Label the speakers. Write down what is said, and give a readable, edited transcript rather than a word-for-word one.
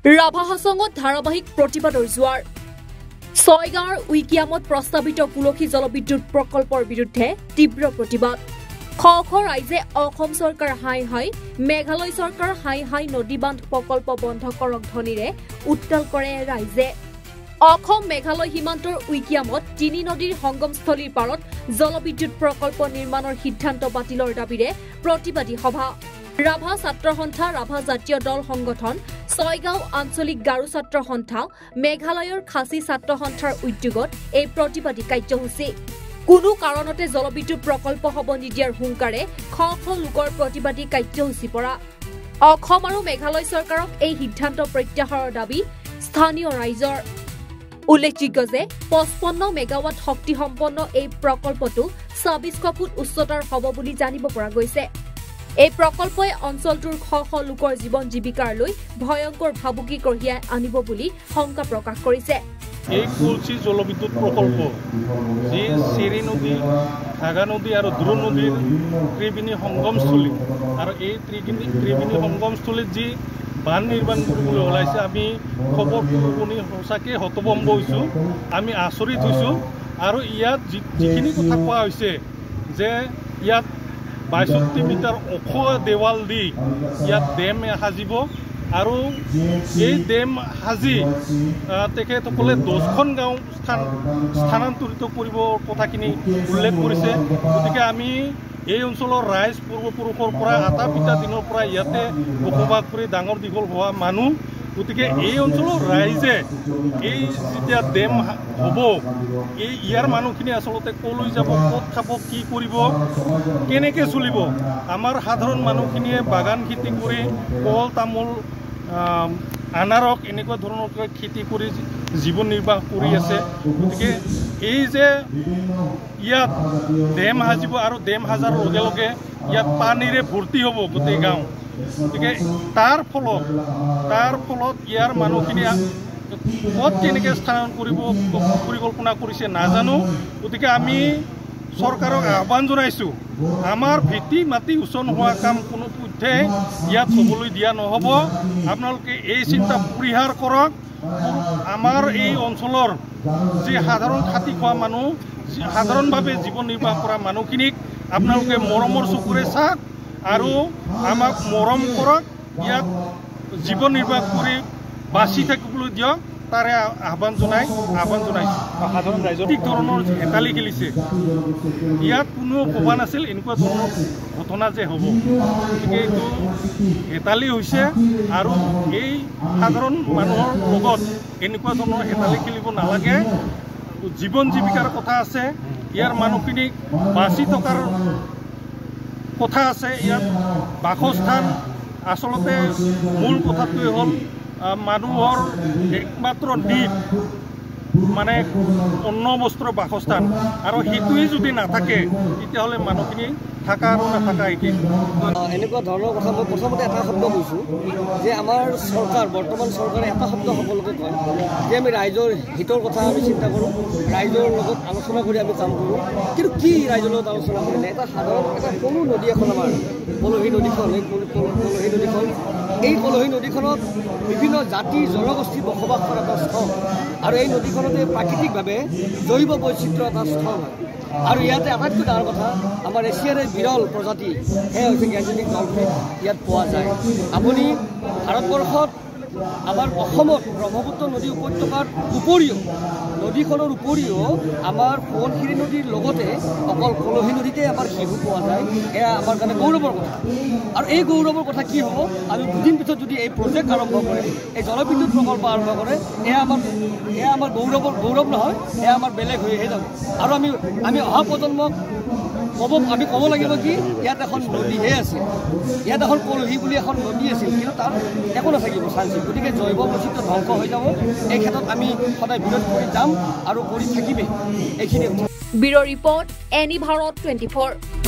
Speaker 1: ৰাভা হাছঙত ধাৰাবাহিক প্ৰতিবাদৰ জোৱাৰ ছয়গাঁৱৰ উইকিয়ামত প্ৰস্তাৱিত কুলসী জলবিদ্যুৎ প্ৰকল্পৰ বিৰুদ্ধে তীব্ৰ প্ৰতিবাদ শ শ ৰাইজে অসম চৰকাৰ হাই হাই মেঘালয় চৰকাৰ হাই হাই নদী বান্ধ প্ৰকল্প বন্ধ কৰক ধ্বনিৰে উত্তাল কৰে ৰাইজে অসম মেঘালয় সীমান্তৰ উইকিয়ামত তিনি নদীৰ সংগমস্থলীৰ পাৰত জলবিদ্যুৎ প্ৰকল্প নিৰ্মাণৰ সিদ্ধান্ত বাতিলৰ দাবীৰে প্ৰতিবাদী সভা ৰাভা ছাত্ৰ সন্থা ৰাভা জাতীয় দল সংগঠন ছয়গাঁও আঞ্চলিক গাৰো ছাত্ৰ সন্থা মেঘালয়ৰ খাচী ছাত্ৰ সন্থাৰ উদ্যোগত এই প্ৰতিবাদী কাৰ্যসূচী কোনো কাৰণতে জলবিদ্যুৎ প্ৰকল্প হ'ব নিদিয়াৰ হুংকাৰে শ শ লোকৰ প্ৰতিবাদী কাৰ্যসূচী পৰা অসম আৰু মেঘালয় চৰকাৰক এই সিদ্ধান্ত প্ৰত্যাহাৰৰ দাবী স্থানীয় ৰাইজৰ উল্লেখযোগ্য যে 55 মেগাৱাট শক্তি সম্পন্ন এই প্ৰকল্পটো 26 ফুট উচ্চতাৰ হ'ব বুলি জানিব পৰা গৈছে এই প্ৰকল্পই অঞ্চলটোৰ শ শ লোকৰ জীৱন জীৱিকাৰ ভয়ংকৰ ভাবুকি কঢ়িয়াই আনিব বুলি শংকা প্ৰকাশ কৰিছে
Speaker 2: এই কুলসী জলবিদ্যুৎ প্ৰকল্প যি চেৰি নদী ঘাগা নদী আৰু দ্ৰো নদীৰ ত্ৰিবেণী সংগমস্থলী আৰু এই ত্ৰিবেণী সংগমস্থলীত যি বান নিৰ্মাণ কৰিবলৈ ওলাইছে আমি খবৰটো শুনি সঁচাকৈ হতভম্ব হৈছোঁ আমি আচৰিত হৈছোঁ আৰু ইয়াত যিখিনি কথা কোৱা হৈছে যে ইয়াত 62 মিটাৰ ওখ দেৱাল দি ইয়াত ডেম সাজিব আৰু এই ডেম সাজি তেখেতসকলে 10খন গাঁও স্থানান্তৰিত কৰিব কথাখিনি উল্লেখ কৰিছে গতিকে আমি এই অঞ্চলৰ ৰাইজ পূৰ্বপুৰুষৰ পৰা আটা পিতা দিনৰ পৰা ইয়াতে বসবাস কৰি ডাঙৰ দীঘল হোৱা মানুহ গতিকে এই অঞ্চলৰ ৰাইজে এই যেতিয়া ডেম হ'ব ইয়াৰ মানুহখিনি আচলতে কলৈ যাব ক'ত খাব কি কৰিব কেনেকৈ চলিব আমাৰ সাধাৰণ মানুহখিনিয়ে বাগান খেতি কৰি কল তামোল আনাৰক এনেকুৱা ধৰণৰ খেতি কৰি জীৱন নিৰ্বাহ কৰি আছে গতিকে এই যে ইয়াত ডেম সাজিব আৰু ডেম সাজাৰ লগে লগে ইয়াত পানীৰে ভৰ্তি হ'ব গোটেই গাঁও গতিকে তাৰ ফলত ইয়াৰ মানুহখিনি ক'ত কেনেকৈ স্থানান্তৰিত কৰিব পৰিকল্পনা কৰিছে নাজানো গতিকে আমি চৰকাৰক আহ্বান জনাইছোঁ আমাৰ ভেটি মাটি উচ্চ নোহোৱা কাম কোনো পধ্যে ইয়াত হ'বলৈ দিয়া নহ'ব আপোনালোকে এই চিন্তা পৰিহাৰ কৰক আমাৰ এই অঞ্চলৰ যি সাধাৰণ খাতি খোৱা মানুহ সাধাৰণভাৱে জীৱন নিৰ্বাহ কৰা মানুহখিনিক আপোনালোকে মৰমৰ চকুৰে চাওক আৰু আমাক মৰম কৰক ইয়াত জীৱন নিৰ্বাহ কৰি বাচি থাকিবলৈ দিয়ক তাৰে আহ্বান জনাইছোঁ সাধাৰণ ৰাইজৰ ঠিক ধৰণৰ হেতালি খেলিছে ইয়াত কোনো ভবা নাছিল এনেকুৱা ধৰণৰ ঘটনা যে হ'ব গতিকে এইটো হেতালি হৈছে আৰু এই সাধাৰণ মানুহৰ লগত এনেকুৱা ধৰণৰ হেতালি খেলিব নালাগে জীৱন জীৱিকাৰ কথা আছে ইয়াৰ মানুহখিনিক বাচি থকাৰ কথা আছে ইয়াত বাসস্থান আচলতে মূল কথাটোৱে হ'ল মানুহৰ একমাত্ৰ দ্বীপ মানে অন্ন বস্ত্ৰ বাসস্থান আৰু সেইটোৱে যদি নাথাকে তেতিয়াহ'লে মানুহখিনি থাকা আৰু নাথাকা একেই
Speaker 3: এনেকুৱা ধৰণৰ কথা মই প্ৰথমতে এটা শব্দ কৈছোঁ যে আমাৰ চৰকাৰ বৰ্তমান চৰকাৰে এটা শব্দ সকলোকে কয় যে আমি ৰাইজৰ হিতৰ কথা আমি চিন্তা কৰোঁ ৰাইজৰ লগত আলোচনা কৰি আমি কাম কৰোঁ কিন্তু কি ৰাইজৰ লগত আলোচনা কৰিলে এটা সাধাৰণ এটা সৰু নদী এখন আমাৰ কলহী নদীখন এই কলহী নদীখনত বিভিন্ন জাতি জনগোষ্ঠী বসবাস কৰা এটা স্থল আৰু এই নদীখনতে প্ৰাকৃতিকভাৱে জৈৱ বৈচিত্ৰ্য এটা স্থল হয় আৰু ইয়াতে আটাইতকৈ ডাঙৰ কথা আমাৰ এছিয়াৰে বিৰল প্ৰজাতি সেয়া হৈছে গেঞ্জেটিক ডলফিন ইয়াত পোৱা যায় আপুনি ভাৰতবৰ্ষত আমাৰ অসমত ব্ৰহ্মপুত্ৰ নদী উপত্যকাৰ উপৰিও নদীখনৰ উপৰিও আমাৰ সোৱণশিৰি নদীৰ লগতে অকল কলহী নদীতে আমাৰ শিশু পোৱা যায় এয়া আমাৰ কাৰণে গৌৰৱৰ কথা আৰু এই গৌৰৱৰ কথা কি হ'ব আমি দুদিন পিছত যদি এই প্ৰজেক্ট আৰম্ভ কৰে এই জলবিদ্যুৎ প্ৰকল্প আৰম্ভ কৰে এয়া আমাৰ গৌৰৱ নহয় এয়া আমাৰ বেলেগ হৈহে যাব আৰু আমি অহা প্ৰজন্মক আমি ক'ব লাগিব কি ইয়াত এখন নদীহে আছে ইয়াত এখন কলহী বুলি এখন নদী আছিল কিন্তু তাৰ একো নাথাকিব চাঞ্চ গতিকে জৈৱ বৈচিত্ৰ্য ধ্বংস হৈ যাব এই ক্ষেত্ৰত আমি সদায় বিৰোধ কৰি যাম আৰু কৰি থাকিমেই এইখিনি
Speaker 1: ব্যুৰ ৰিপৰ্ট এনি ভাৰত 24